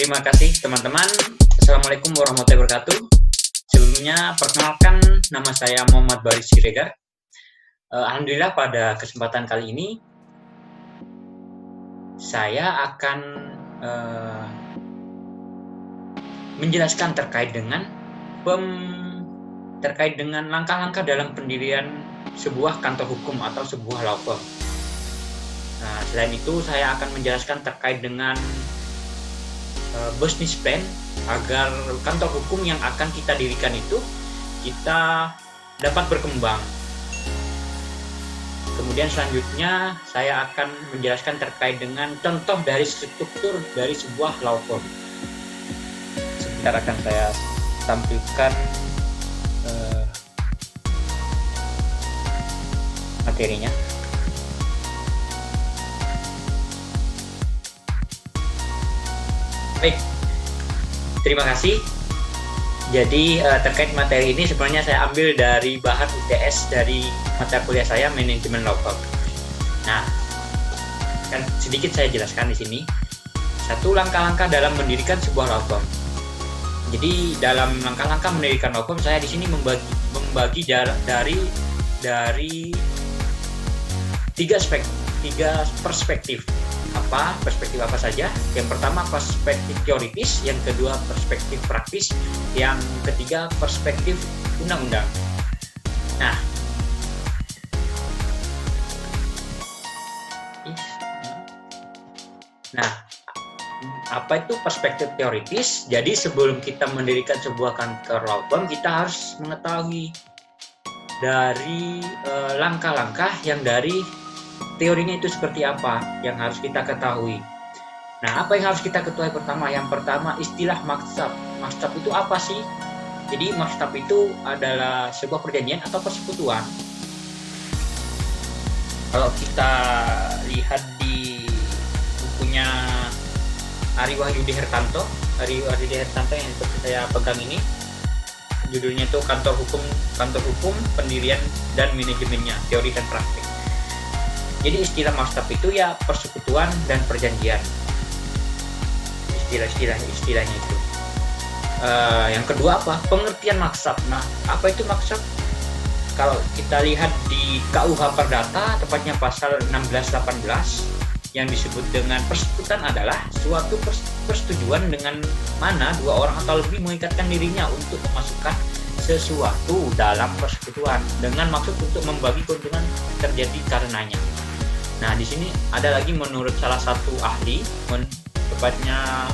terima kasih teman-teman. Assalamualaikum warahmatullahi wabarakatuh. Sebelumnya, perkenalkan nama saya Muhammad Baris Siregar. Alhamdulillah pada kesempatan kali ini, saya akan menjelaskan terkait dengan langkah-langkah dalam pendirian sebuah kantor hukum atau sebuah law firm. Nah, selain itu saya akan menjelaskan terkait dengan business plan agar kantor hukum yang akan kita dirikan itu kita dapat berkembang. Kemudian selanjutnya saya akan menjelaskan terkait dengan contoh dari struktur dari sebuah law firm. Sebentar akan saya tampilkan materinya. Baik, terima kasih. Jadi terkait materi ini sebenarnya saya ambil dari bahan UTS dari mata kuliah saya manajemen law firm. Nah, kan sedikit saya jelaskan di sini. Satu, langkah-langkah dalam mendirikan sebuah law firm. Jadi dalam langkah-langkah mendirikan law firm saya di sini membagi dari tiga perspektif. Perspektif apa saja? Yang pertama perspektif teoritis, yang kedua perspektif praktis, yang ketiga perspektif undang-undang. Nah, apa itu perspektif teoritis? Jadi sebelum kita mendirikan sebuah kantor law firm, kita harus mengetahui dari langkah-langkah yang dari teorinya itu seperti apa yang harus kita ketahui. Nah, apa yang harus kita ketahui pertama? Yang pertama, istilah maksab. Maksab itu apa sih? Jadi maksab itu adalah sebuah perjanjian atau persekutuan. Kalau kita lihat di bukunya Ari Wahyudi Hertanto yang seperti saya pegang ini, judulnya itu Kantor Hukum, Pendirian dan Manajemennya, Teori dan Praktik. Jadi istilah maksab itu ya persekutuan dan perjanjian. Istilahnya itu. Yang kedua apa? Pengertian maksab. Nah, apa itu maksab? Kalau kita lihat di KUH Perdata, tepatnya pasal 16-18, yang disebut dengan persekutuan adalah suatu persetujuan dengan mana dua orang atau lebih mengikatkan dirinya untuk memasukkan sesuatu dalam persekutuan dengan maksud untuk membagi keuntungan terjadi karenanya. Nah, di sini ada lagi menurut salah satu ahli, tepatnya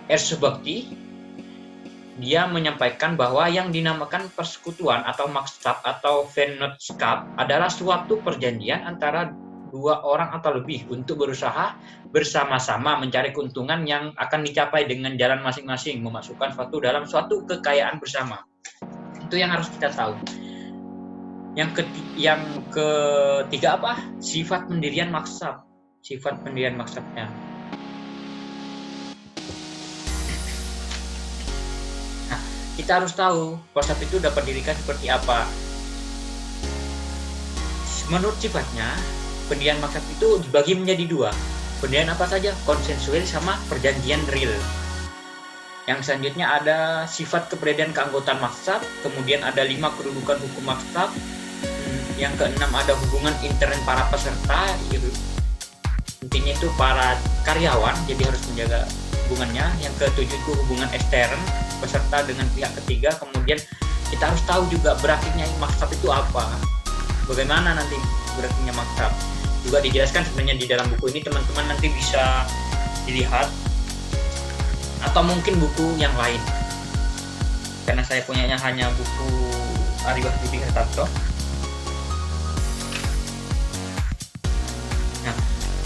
R. Subakti, dia menyampaikan bahwa yang dinamakan persekutuan atau maksab atau vennootschap adalah suatu perjanjian antara dua orang atau lebih untuk berusaha bersama-sama mencari keuntungan yang akan dicapai dengan jalan masing-masing, memasukkan suatu dalam suatu kekayaan bersama. Itu yang harus kita tahu. Yang ketiga apa? Sifat pendirian maksab. Sifat pendirian maksabnya. Nah, kita harus tahu maksab itu dapat didirikan seperti apa. Menurut sifatnya, pendirian maksab itu dibagi menjadi dua. Pendirian apa saja? Konsensual sama perjanjian real. Yang selanjutnya ada sifat kepribadian keanggotaan maksab, kemudian ada 5 kedudukan hukum maksab. Yang keenam ada hubungan intern para peserta, intinya itu para karyawan, jadi harus menjaga hubungannya. Yang ketujuh itu hubungan ekstern peserta dengan pihak ketiga. Kemudian kita harus tahu juga berakhirnya maksab itu apa, bagaimana nanti berakhirnya maksab. Juga dijelaskan sebenarnya di dalam buku ini, teman-teman nanti bisa dilihat atau mungkin buku yang lain, karena saya punyanya hanya buku Ari Wahyudi Hertanto.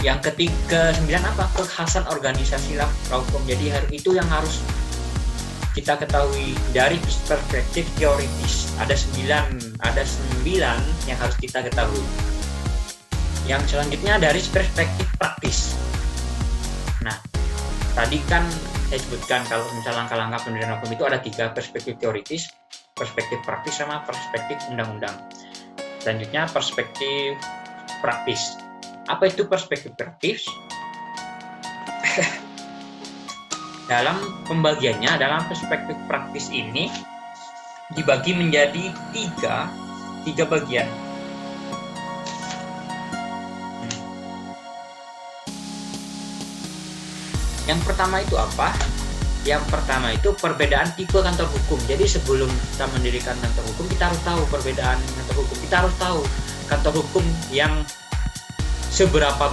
Yang ke-9 apa? Kekhasan organisasi law firm. Jadi itu yang harus kita ketahui dari perspektif teoritis. Ada 9 yang harus kita ketahui. Yang selanjutnya dari perspektif praktis. Nah, tadi kan saya sebutkan kalau misalnya langkah-langkah pendirian law firm itu ada 3, perspektif teoritis, perspektif praktis, sama perspektif undang-undang. Selanjutnya perspektif praktis. Apa itu perspektif praktis? Dalam pembagiannya, dalam perspektif praktis ini dibagi menjadi tiga bagian. Yang pertama itu apa? Yang pertama itu perbedaan tipe kantor hukum. Jadi sebelum kita mendirikan kantor hukum, kita harus tahu perbedaan kantor hukum. Kita harus tahu kantor hukum yang seberapa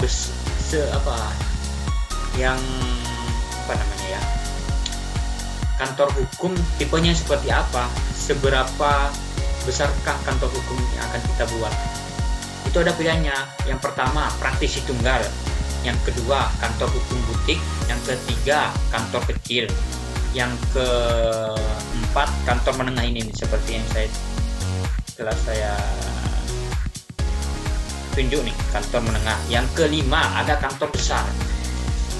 kantor hukum tipenya seperti apa, seberapa besarkah kantor hukum yang akan kita buat. Itu ada pilihannya. Yang pertama, praktisi tunggal. Yang kedua, kantor hukum butik. Yang ketiga, kantor kecil. Yang keempat, kantor menengah ini seperti yang telah saya tunjuk nih, kantor menengah. Yang kelima, ada kantor besar.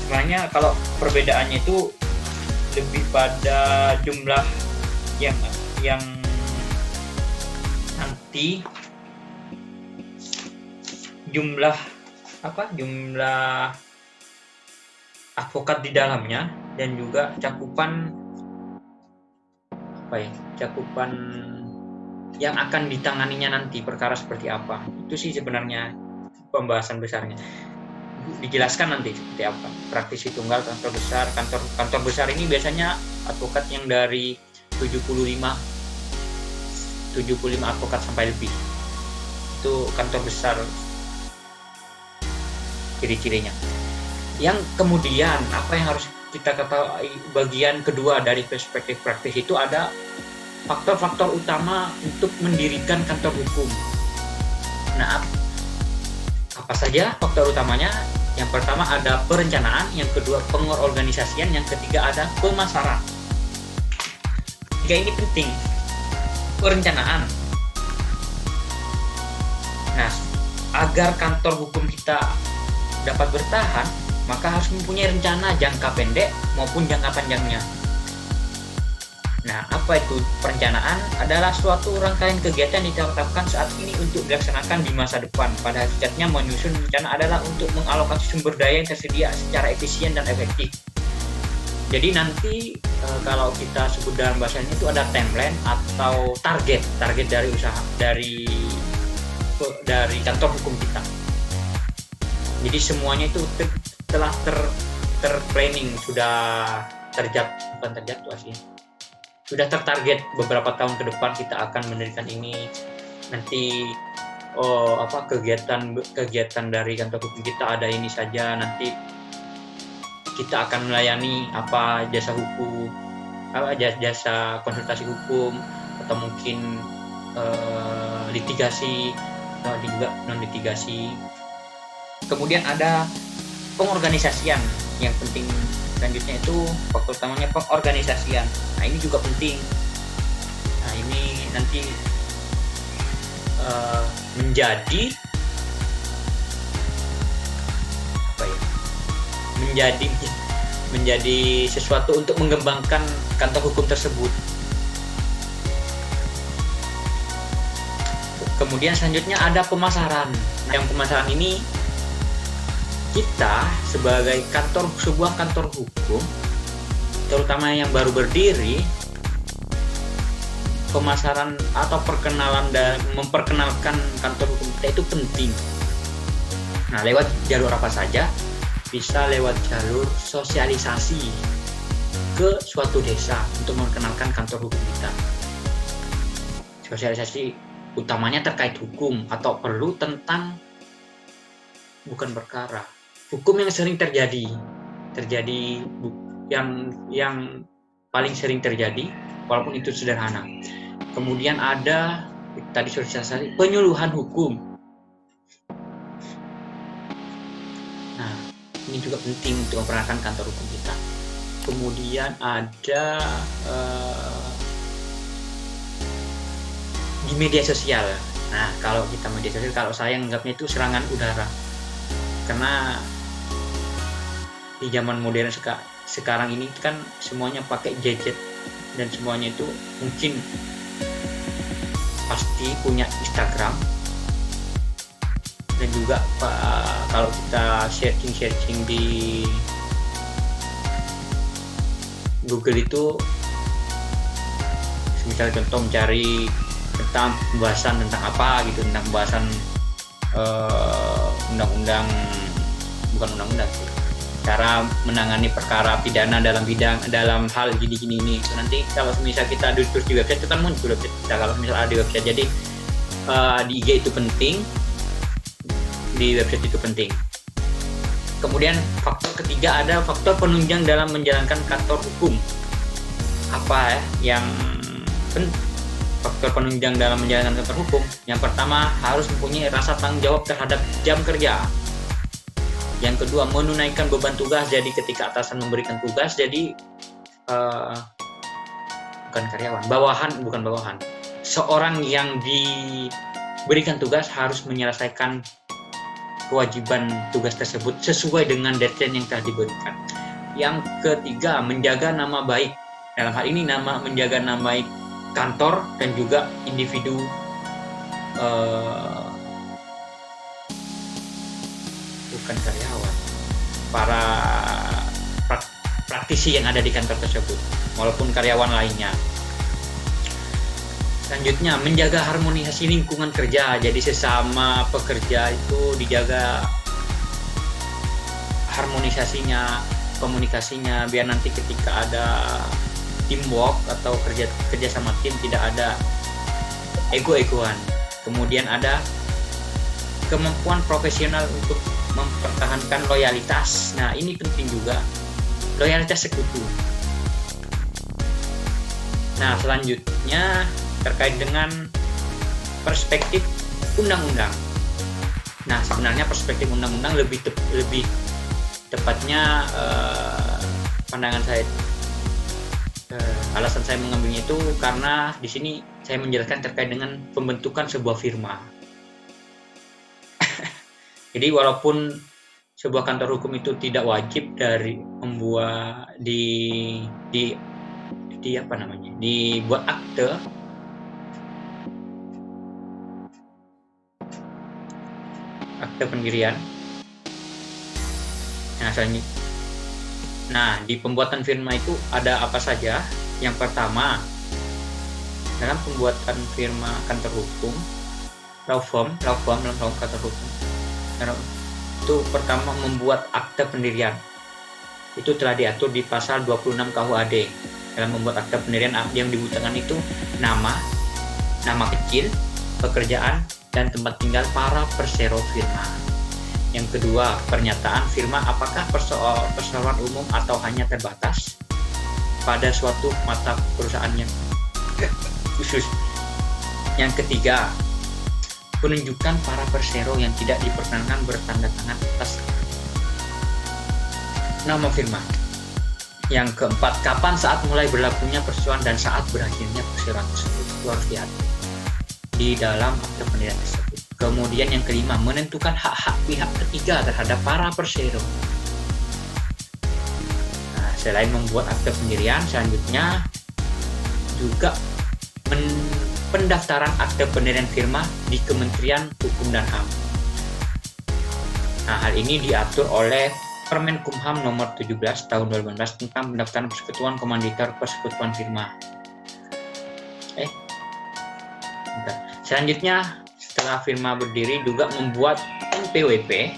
Sebenarnya kalau perbedaannya itu lebih pada jumlah yang nanti jumlah advokat di dalamnya, dan juga cakupan yang akan ditanganinya nanti, perkara seperti apa. Itu sih sebenarnya pembahasan besarnya. Dijelaskan nanti seperti apa. Praktisi tunggal, kantor besar. Kantor besar ini biasanya advokat yang dari 75 advokat sampai lebih. Itu kantor besar ciri-cirinya. Yang kemudian apa yang harus kita ketahui, bagian kedua dari perspektif praktis itu ada faktor-faktor utama untuk mendirikan kantor hukum. Nah, apa saja faktor utamanya? Yang pertama ada perencanaan, yang kedua pengorganisasian, yang ketiga ada pemasaran. Tiga ini penting. Perencanaan. Nah, agar kantor hukum kita dapat bertahan, maka harus mempunyai rencana jangka pendek maupun jangka panjangnya. Nah, apa itu perencanaan? Adalah suatu rangkaian kegiatan yang ditetapkan saat ini untuk dilaksanakan di masa depan. Pada hakikatnya, menyusun rencana adalah untuk mengalokasi sumber daya yang tersedia secara efisien dan efektif. Jadi nanti kalau kita sebut dalam bahasanya itu ada timeline atau target dari usaha dari kantor hukum kita. Jadi semuanya itu telah terplanning, sudah sudah tertarget beberapa tahun ke depan kita akan mendirikan ini. Nanti kegiatan dari kantor hukum kita ada ini saja. Nanti kita akan melayani jasa hukum, jasa konsultasi hukum, atau mungkin litigasi, atau juga non litigasi. Kemudian ada pengorganisasian. Yang penting selanjutnya itu faktor utamanya pengorganisasian. Nah, ini juga penting. Nah, ini nanti menjadi sesuatu untuk mengembangkan kantor hukum tersebut. Kemudian selanjutnya ada pemasaran. Nah, yang pemasaran ini kita sebagai sebuah kantor hukum, terutama yang baru berdiri, pemasaran atau perkenalan dan memperkenalkan kantor hukum kita itu penting. Nah, lewat jalur apa saja? Bisa lewat jalur sosialisasi ke suatu desa untuk memperkenalkan kantor hukum kita. Sosialisasi utamanya terkait hukum atau perlu tentang bukan perkara. Hukum yang sering terjadi yang paling sering terjadi, walaupun itu sederhana. Kemudian ada tadi sosialisasi penyuluhan hukum. Nah, ini juga penting untuk memperkenalkan kantor hukum kita. Kemudian ada di media sosial. Nah, kalau kita media sosial, kalau saya anggapnya itu serangan udara, karena di zaman modern sekarang ini kan semuanya pakai gadget, dan semuanya itu mungkin pasti punya Instagram, dan juga kalau kita searching di Google itu misalnya contoh mencari tentang pembahasan tentang apa gitu, tentang pembahasan undang-undang, bukan undang-undang, cara menangani perkara pidana dalam hal gini ini. So, nanti kalau misal kita terus di website itu kan muncul website kita, kalau misal ada di website. Jadi di IG itu penting, di website itu penting. Kemudian faktor ketiga ada faktor penunjang dalam menjalankan kantor hukum. Apa ya yang faktor penunjang dalam menjalankan kantor hukum? Yang pertama, harus mempunyai rasa tanggung jawab terhadap jam kerja. Yang kedua, menunaikan beban tugas. Jadi ketika atasan memberikan tugas, jadi bukan bawahan. Seorang yang diberikan tugas harus menyelesaikan kewajiban tugas tersebut sesuai dengan deadline yang telah diberikan. Yang ketiga, menjaga nama baik. Dalam hal ini menjaga nama baik kantor dan juga individu bukan karyawan, para praktisi yang ada di kantor tersebut, walaupun karyawan lainnya. Selanjutnya, menjaga harmonisasi lingkungan kerja. Jadi sesama pekerja itu dijaga harmonisasinya, komunikasinya, biar nanti ketika ada teamwork atau kerja sama tim tidak ada ego-egoan. Kemudian ada kemampuan profesional untuk mempertahankan loyalitas. Nah, ini penting juga, loyalitas sekutu. Nah, selanjutnya terkait dengan perspektif undang-undang. Nah, sebenarnya perspektif undang-undang lebih tepatnya pandangan saya. Alasan saya mengambilnya itu karena di sini saya menjelaskan terkait dengan pembentukan sebuah firma. Jadi walaupun sebuah kantor hukum itu tidak wajib dari membuat dibuat akte pendirian. Nah, di pembuatan firma itu ada apa saja? Yang pertama, dalam pembuatan firma kantor hukum, law firm kantor hukum, itu pertama membuat akte pendirian. Itu telah diatur di pasal 26 KUHD. Dalam membuat akte pendirian yang dibutuhkan itu nama kecil, pekerjaan, dan tempat tinggal para persero firma. Yang kedua, pernyataan firma apakah perseroan umum atau hanya terbatas pada suatu mata perusahaan yang khusus. Yang ketiga, penunjukan para persero yang tidak diperkenankan bertanda tangan atas nama firma. Yang keempat, kapan saat mulai berlakunya perseroan dan saat berakhirnya perseroan tersebut. Itu harus diatur di dalam akte pendirian tersebut. Kemudian yang kelima, menentukan hak-hak pihak ketiga terhadap para persero. Nah, selain membuat akte pendirian, selanjutnya juga pendaftaran akte pendirian firma di Kementerian Hukum dan HAM. Nah, hal ini diatur oleh Permenkumham nomor 17 tahun 2018 tentang pendaftaran persekutuan komanditer persekutuan firma. Selanjutnya, setelah firma berdiri juga membuat NPWP.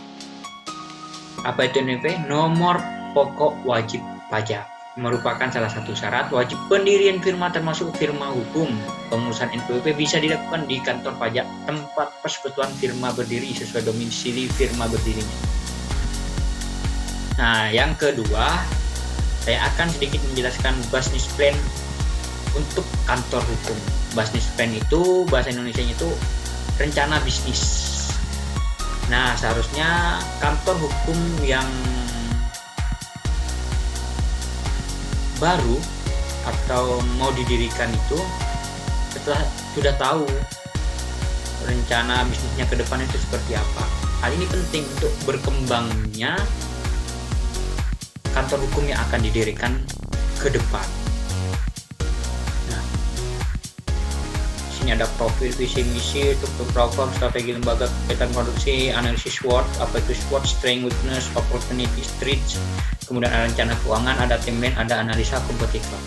Apa itu NPWP? Nomor pokok wajib pajak. Merupakan salah satu syarat wajib pendirian firma termasuk firma hukum. Pengurusan NPWP bisa dilakukan di kantor pajak tempat persekutuan firma berdiri sesuai domisili firma berdirinya. Nah, yang kedua, saya akan sedikit menjelaskan business plan untuk kantor hukum. Business plan itu bahasa Indonesianya itu rencana bisnis. Nah, seharusnya kantor hukum yang baru atau mau didirikan itu setelah sudah tahu rencana bisnisnya ke depan itu seperti apa. Hal ini penting untuk berkembangnya kantor hukum yang akan didirikan ke depan. Nah, Ini ada profil, visi misi, struktur program, strategi lembaga, kegiatan produksi, analisis SWOT, apa itu SWOT, strength, weakness, opportunity, threats, kemudian ada rencana keuangan, ada timeline, ada analisa kompetitor.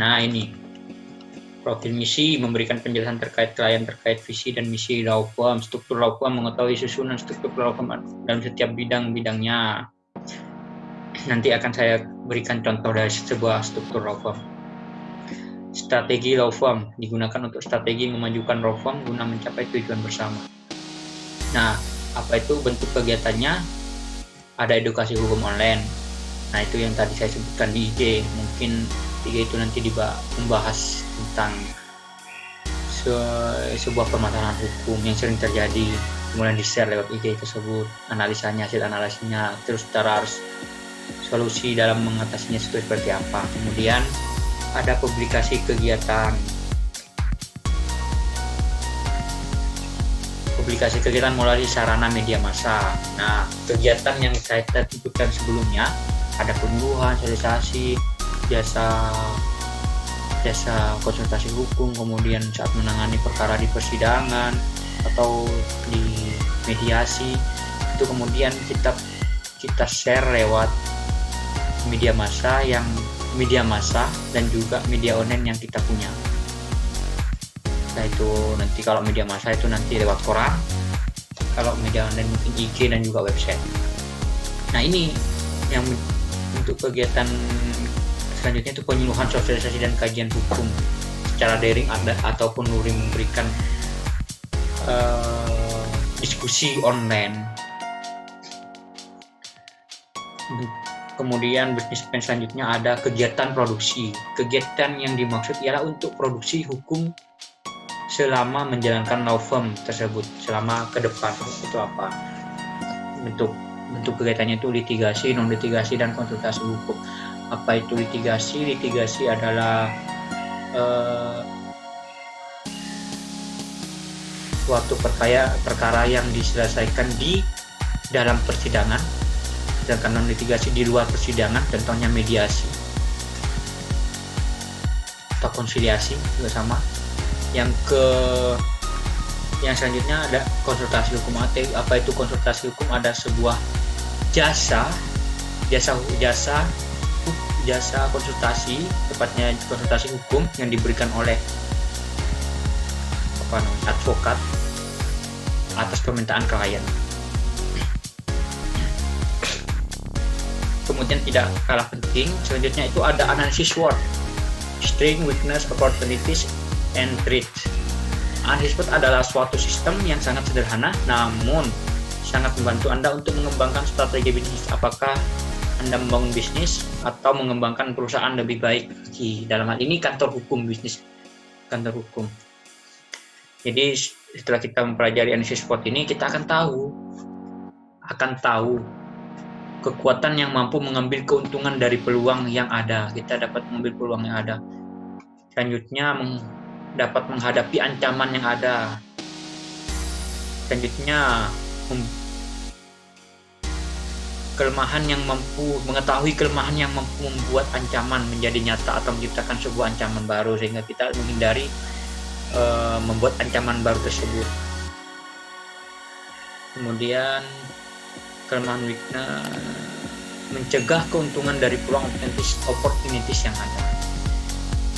Nah, ini profil misi memberikan penjelasan terkait klien, terkait visi dan misi law firm. Struktur law firm mengetahui susunan struktur law firm dalam setiap bidang-bidangnya. Nanti akan saya berikan contoh dari sebuah struktur law firm. Strategi law firm digunakan untuk strategi memajukan law firm guna mencapai tujuan bersama. Nah, apa itu bentuk kegiatannya? Ada edukasi hukum online. Nah, itu yang tadi saya sebutkan di IG. Mungkin IG itu nanti membahas tentang sebuah permasalahan hukum yang sering terjadi, kemudian di-share lewat IG tersebut, analisanya, hasil analisanya, terus cara harus solusi dalam mengatasinya seperti apa. Kemudian ada publikasi kegiatan. Publikasi kegiatan melalui sarana media massa. Nah, kegiatan yang saya sebutkan sebelumnya ada penyuluhan, sosialisasi, jasa konsultasi hukum, kemudian saat menangani perkara di persidangan atau di mediasi, itu kemudian kita share lewat media massa dan juga media online yang kita punya. Nah, itu nanti kalau media massa itu nanti lewat koran, kalau media online mungkin IG dan juga website. Nah, ini yang untuk kegiatan selanjutnya itu penyuluhan, sosialisasi dan kajian hukum secara daring ataupun luring, memberikan diskusi online. Kemudian bisnis plan selanjutnya ada kegiatan produksi. Kegiatan yang dimaksud ialah untuk produksi hukum selama menjalankan law firm tersebut selama ke depan. Itu apa? Bentuk kegiatannya itu litigasi, non litigasi dan konsultasi hukum. Apa itu litigasi? Litigasi adalah suatu perkara yang diselesaikan di dalam persidangan, sedangkan non litigasi di luar persidangan, contohnya mediasi atau konsiliasi juga sama. Yang selanjutnya ada konsultasi hukum. Apa itu konsultasi hukum? Ada sebuah jasa konsultasi, tepatnya konsultasi hukum yang diberikan oleh advokat atas permintaan klien. Kemudian tidak kalah penting, selanjutnya itu ada analisis SWOT, strength, weakness, opportunities, and threats. Analisis SWOT adalah suatu sistem yang sangat sederhana namun sangat membantu Anda untuk mengembangkan strategi bisnis. Apakah Anda membangun bisnis atau mengembangkan perusahaan lebih baik? Dalam hal ini kantor hukum, bisnis kantor hukum. Jadi setelah kita mempelajari analisis SWOT ini, kita akan tahu kekuatan yang mampu mengambil keuntungan dari peluang yang ada. Kita dapat mengambil peluang yang ada. Selanjutnya dapat menghadapi ancaman yang ada. Selanjutnya mengetahui kelemahan yang mampu membuat ancaman menjadi nyata atau menciptakan sebuah ancaman baru, sehingga kita menghindari membuat ancaman baru tersebut. Kemudian kelemahan, weakness, mencegah keuntungan dari peluang opportunities yang ada.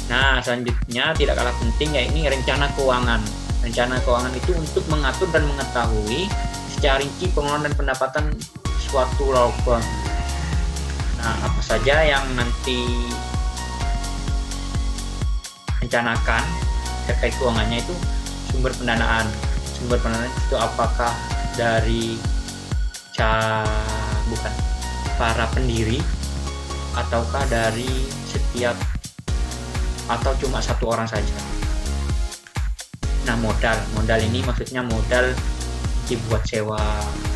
Nah, selanjutnya tidak kalah penting yaitu rencana keuangan. Rencana keuangan itu untuk mengatur dan mengetahui secara rinci pengeluaran dan pendapatan suatu law firm. Nah, apa saja yang nanti rencanakan terkait keuangannya itu sumber pendanaan. Sumber pendanaan itu apakah dari para pendiri ataukah dari setiap atau cuma satu orang saja. Nah, modal ini maksudnya modal dibuat sewa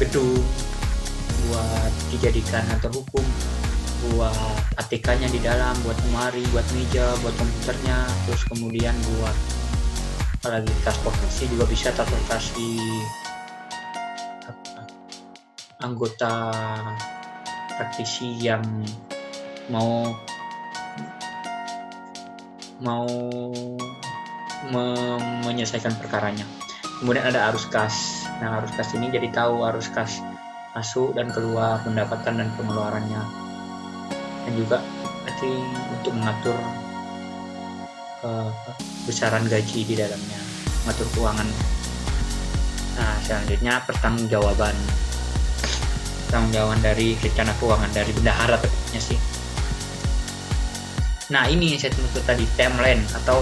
gedung, buat dijadikan kantor hukum, buat ATK-nya di dalam, buat lemari, buat meja, buat komputernya, terus kemudian buat apalagi transportasi juga bisa, transportasi anggota praktisi yang mau menyelesaikan perkaranya. Kemudian ada arus kas. Nah, arus kas ini jadi tahu arus kas masuk dan keluar, pendapatan dan pengeluarannya, dan juga nanti untuk mengatur besaran gaji di dalamnya, mengatur keuangan. Nah, selanjutnya pertanggungjawaban dari rencana keuangan dari bendahara tepatnya sih. Nah, ini yang saya sebut tadi, timeline atau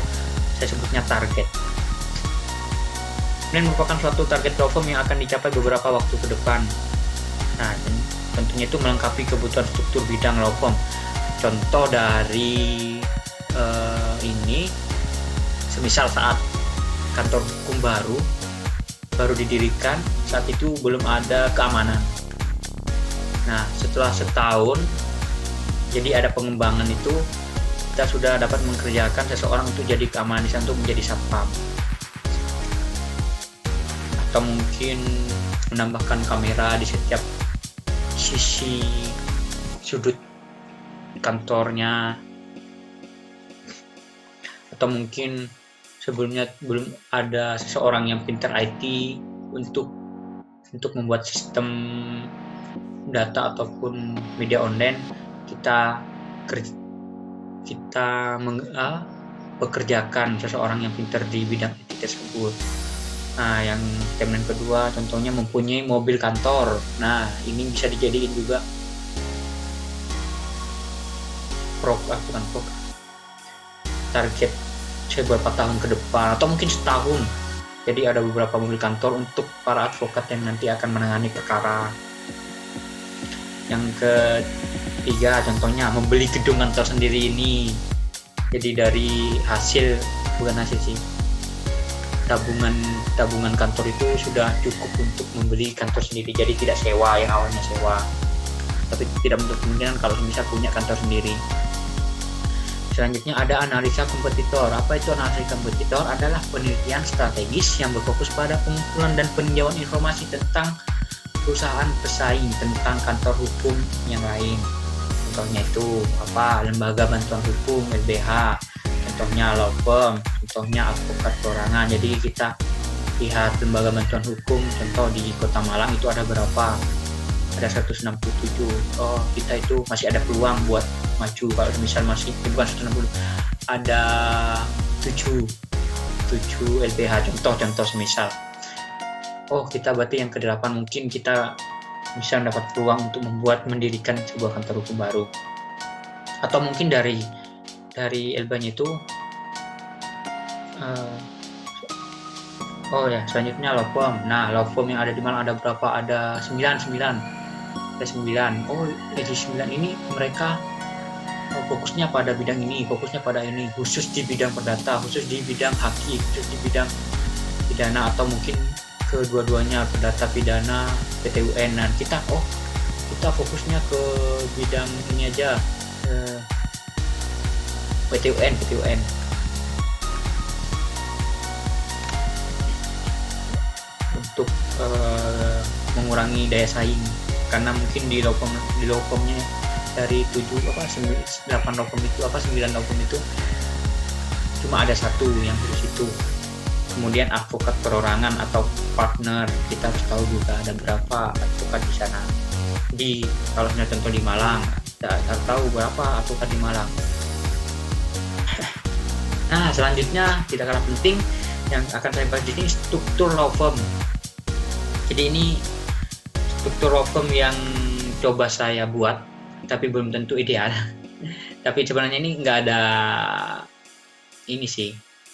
saya sebutnya target. Ini merupakan suatu target law firm yang akan dicapai beberapa waktu ke depan. Nah, tentunya itu melengkapi kebutuhan struktur bidang law firm. Contoh dari ini, semisal saat kantor hukum baru didirikan, saat itu belum ada keamanan. Nah, setelah setahun, jadi ada pengembangan itu, kita sudah dapat mengerjakan seseorang untuk jadi keamanan di sana, untuk menjadi satpam. Atau mungkin menambahkan kamera di setiap sisi sudut kantornya. Atau mungkin sebelumnya belum ada seseorang yang pintar IT untuk membuat sistem data ataupun media online, kita pekerjakan seseorang yang pintar di bidang IT tersebut. Nah, yang timeline kedua contohnya mempunyai mobil kantor. Nah, ini bisa dijadiin juga target beberapa tahun ke depan atau mungkin setahun. Jadi ada beberapa mobil kantor untuk para advokat yang nanti akan menangani perkara. Yang ketiga contohnya membeli gedung kantor sendiri ini. Jadi dari tabungan kantor itu sudah cukup untuk membeli kantor sendiri. Jadi tidak sewa, yang awalnya sewa. Tapi tidak menutup kemungkinan kalau bisa punya kantor sendiri. Selanjutnya ada analisa kompetitor. Apa itu analisa kompetitor? Adalah penelitian strategis yang berfokus pada pengumpulan dan peninjauan informasi tentang perusahaan pesaing, tentang kantor hukum yang lain. Contohnya itu lembaga bantuan hukum LBH, contohnya law firm, contohnya advokat perorangan. Jadi kita lihat lembaga bantuan hukum, contoh di Kota Malang itu ada berapa? Ada 167. Oh, kita itu masih ada peluang buat maju. Kalau misal masih bukan 160, ada 7 LBH, contoh semisal. Oh, kita berarti yang ke-8 mungkin kita bisa mendapat peluang untuk mendirikan sebuah kantor hukum baru. Atau mungkin dari LBH-nya itu selanjutnya law firm. Nah, law firm yang ada di Malang ada berapa? Ada 9. Ada 9. Oh, dari 9 ini mereka fokusnya pada bidang ini, fokusnya pada ini, khusus di bidang perdata, khusus di bidang haki, khusus di bidang pidana, atau mungkin kedua-duanya, perdata, pidana, PTUN. Dan kita fokusnya ke bidang ini aja, PTUN untuk mengurangi daya saing, karena mungkin di law firm-nya dari 8 law firm itu 9 law firm itu cuma ada 1 yang khusus itu. Kemudian advokat perorangan atau partner, kita harus tahu juga ada berapa advokat di sana. Kalau contoh di Malang, kita tahu berapa advokat di Malang. Nah, selanjutnya tidak kalah penting yang akan saya bahas ini, struktur law firm. Jadi ini struktur law firm yang coba saya buat, tapi belum tentu ideal. Tapi sebenarnya ini nggak ada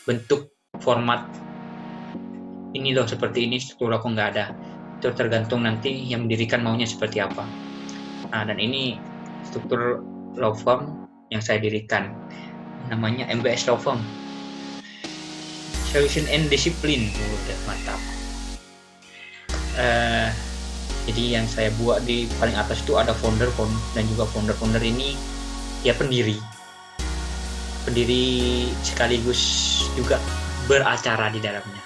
bentuk format ini loh seperti ini, struktur law firm nggak ada. Itu tergantung nanti yang mendirikan maunya seperti apa. Nah, dan ini struktur law firm yang saya dirikan, namanya MBS Law Firm, Solution and Discipline. Udah mantap. Jadi yang saya buat di paling atas itu ada founder dan juga founder ini dia pendiri sekaligus juga beracara di dalamnya.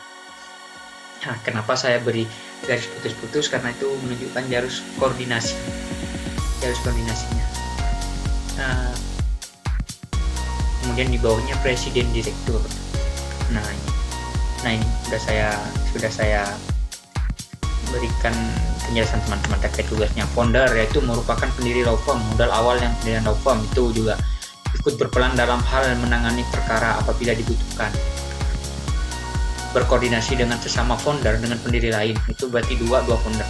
Nah, kenapa saya beri garis putus-putus? Karena itu menunjukkan garis koordinasinya. Nah, kemudian di bawahnya presiden direktur. Nah ini sudah saya berikan penjelasan teman-teman terkait tugasnya. Founder yaitu merupakan pendiri law firm, modal awal yang pendirian law firm itu juga ikut berperan dalam hal menangani perkara apabila dibutuhkan. Berkoordinasi dengan sesama founder dengan pendiri lain, itu berarti dua founder.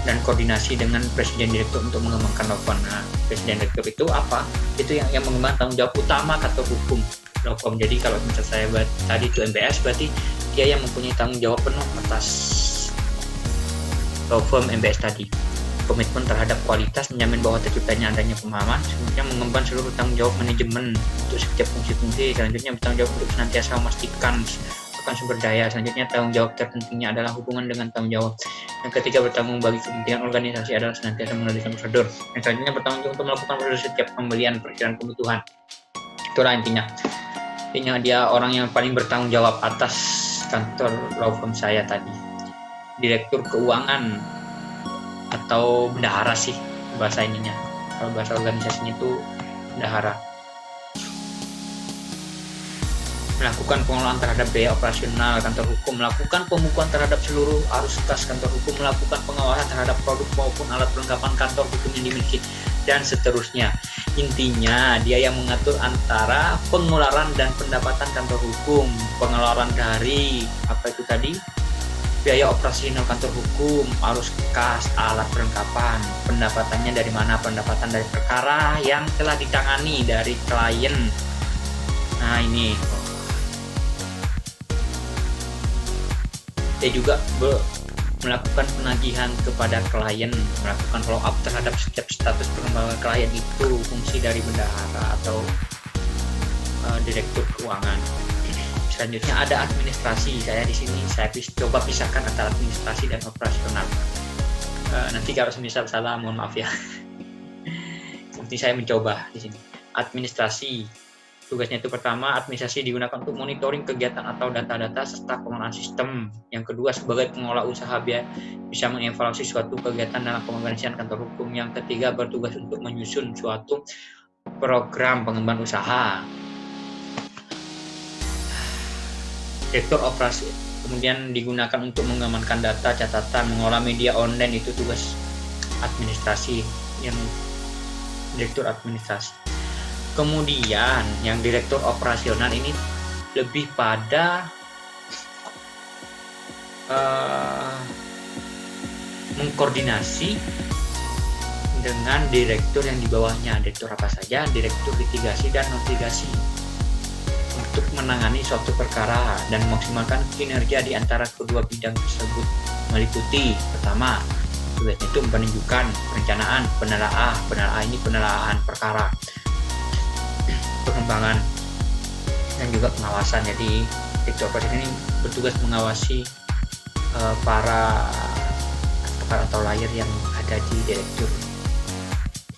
Dan koordinasi dengan presiden direktur untuk mengembangkan law firm. Nah, presiden direktur itu apa? Itu yang mengembangkan tanggung jawab utama kantor hukum law firm. Jadi kalau misalnya saya tadi itu MBS, berarti dia yang mempunyai tanggung jawab penuh atas law firm MBS tadi. Komitmen terhadap kualitas, menjamin bahwa terciptanya adanya pemahaman, selanjutnya mengemban seluruh tanggung jawab manajemen untuk setiap fungsi-fungsi, selanjutnya bertanggung jawab untuk senantiasa memastikan sumber daya, selanjutnya tanggung jawab terpentingnya adalah hubungan dengan tanggung jawab. Yang ketiga, bertanggung bagi kepentingan organisasi adalah senantiasa mengendalikan prosedur. Yang selanjutnya bertanggung jawab untuk melakukan prosedur setiap pembelian perkiraan kebutuhan. Itulah intinya dia orang yang paling bertanggung jawab atas kantor law firm saya tadi. Direktur keuangan atau bendahara sih bahasa ininya, kalau bahasa organisasinya itu bendahara. Melakukan pengelolaan terhadap biaya operasional kantor hukum, melakukan pembukuan terhadap seluruh arus kas kantor hukum, melakukan pengawasan terhadap produk maupun alat perlengkapan kantor hukum yang dimiliki, dan seterusnya. Intinya dia yang mengatur antara pengeluaran dan pendapatan kantor hukum, pengeluaran dari apa itu tadi, biaya operasional kantor hukum, arus kas, alat perlengkapan, pendapatannya dari mana? Pendapatan dari perkara yang telah ditangani dari klien. Nah ini dia juga melakukan penagihan kepada klien, melakukan follow up terhadap setiap status pengembangan klien. Itu fungsi dari bendahara atau direktur keuangan. Selanjutnya ada administrasi. Saya di sini saya coba pisahkan antara administrasi dan operasional. Nanti kalau semisal salah mohon maaf ya. Nanti saya mencoba di sini. Administrasi. Tugasnya itu pertama, administrasi digunakan untuk monitoring kegiatan atau data-data serta pengelolaan sistem. Yang kedua, sebagai pengelola usaha biar bisa mengevaluasi suatu kegiatan dalam pengorganisasian kantor hukum. Yang ketiga, bertugas untuk menyusun suatu program pengembangan usaha. Direktur operasi kemudian digunakan untuk mengamankan data, catatan, mengolah media online. Itu tugas administrasi, yang direktur administrasi. Kemudian yang direktur operasional ini lebih pada mengkoordinasi dengan direktur yang di bawahnya. Direktur apa saja? Direktur litigasi dan non-litigasi, untuk menangani suatu perkara dan memaksimalkan kinerja di antara kedua bidang tersebut. Meliputi pertama, tugasnya itu menunjukkan perencanaan, penelaahan ini penelaahan perkara, pengembangan, dan juga pengawasan. Jadi direktur operasi ini bertugas mengawasi para atau layer yang ada di direktur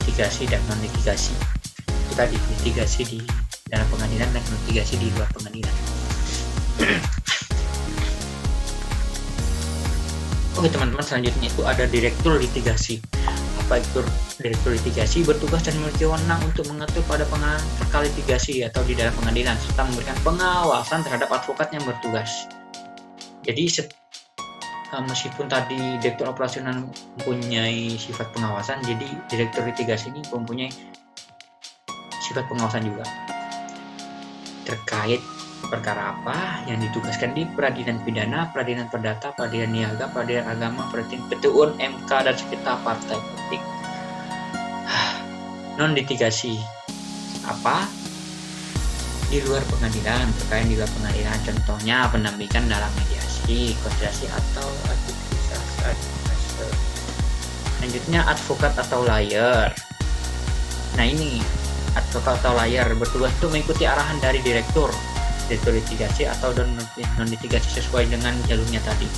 litigasi dan non litigasi. Itu tadi litigasi di dalam pengadilan dan non litigasi di luar pengadilan. Oke teman-teman, selanjutnya itu ada direktur litigasi. Apa itu direktur litigasi? Bertugas dan memiliki wewenang untuk mengatur pada penanganan perkara litigasi atau di dalam pengadilan, serta memberikan pengawasan terhadap advokat yang bertugas. Jadi meskipun tadi direktur operasional mempunyai sifat pengawasan, jadi direktur litigasi ini mempunyai sifat pengawasan juga terkait perkara apa yang ditugaskan di peradilan pidana, peradilan perdata, peradilan niaga, peradilan agama, peradilan PTUN, MK, dan sengketa partai politik. Non litigasi apa? Di luar pengadilan, terkait di luar pengadilan, contohnya pendampingan dalam mediasi, konsilasi atau arbitrase. Selanjutnya advokat atau lawyer. Nah ini advokat atau lawyer bertugas untuk mengikuti arahan dari direktur litigasi atau non litigasi sesuai dengan jalurnya tadi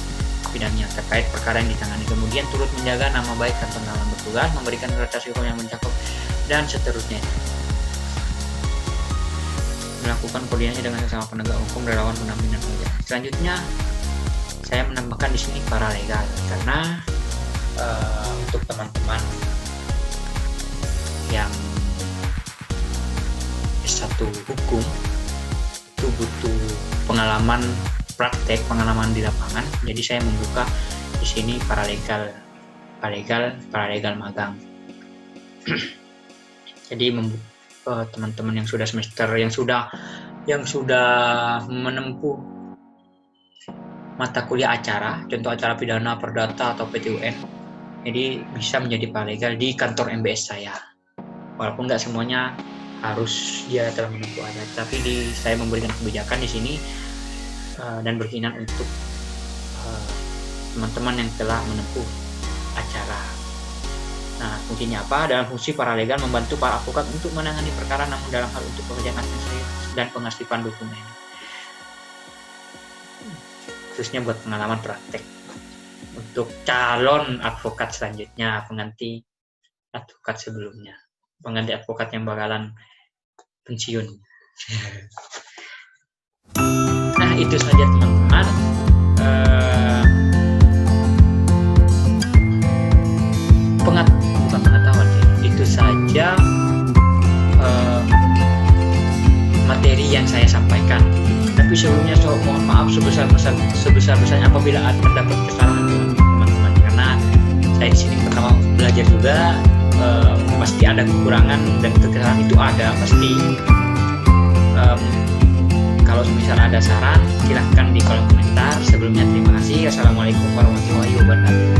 bidangnya terkait perkara yang ditangani. Kemudian turut menjaga nama baik kantor dalam bertugas, memberikan orientasi hukum yang mencakup, dan seterusnya. Melakukan koordinasi dengan sesama penegak hukum, relawan, pendamping, dan pengajar. Selanjutnya saya menambahkan di sini paralegal karena untuk teman-teman yang S1 hukum itu butuh pengalaman praktek, pengalaman di lapangan. Jadi saya membuka di sini paralegal magang. Jadi teman-teman yang sudah semester, yang sudah menempuh mata kuliah acara, contoh acara pidana, perdata atau PT-UN, jadi bisa menjadi paralegal di kantor MBS saya. Walaupun nggak semuanya harus dia telah menempuh acara, tapi saya memberikan kebijakan di sini dan berkenan untuk teman-teman yang telah menempuh acara. Nah, fungsinya apa? Dalam fungsi paralegal membantu para advokat untuk menangani perkara, namun dalam hal untuk pekerjaan administratif dan pengarsifan dokumen, khususnya buat pengalaman praktek untuk calon advokat selanjutnya, pengganti advokat sebelumnya, pengganti advokat yang bakalan pensiun. Nah, itu saja teman-teman. Bukan pengetahuan sih, itu saja materi yang saya sampaikan. Tapi sebelumnya mohon maaf sebesar-besarnya apabila ada terdapat kesalahan teman-teman, karena saya di sini pertama belajar juga, pasti ada kekurangan dan kekeliruan itu ada pasti. Kalau misalnya ada saran, silahkan di kolom komentar. Sebelumnya terima kasih. Assalamualaikum warahmatullahi wabarakatuh.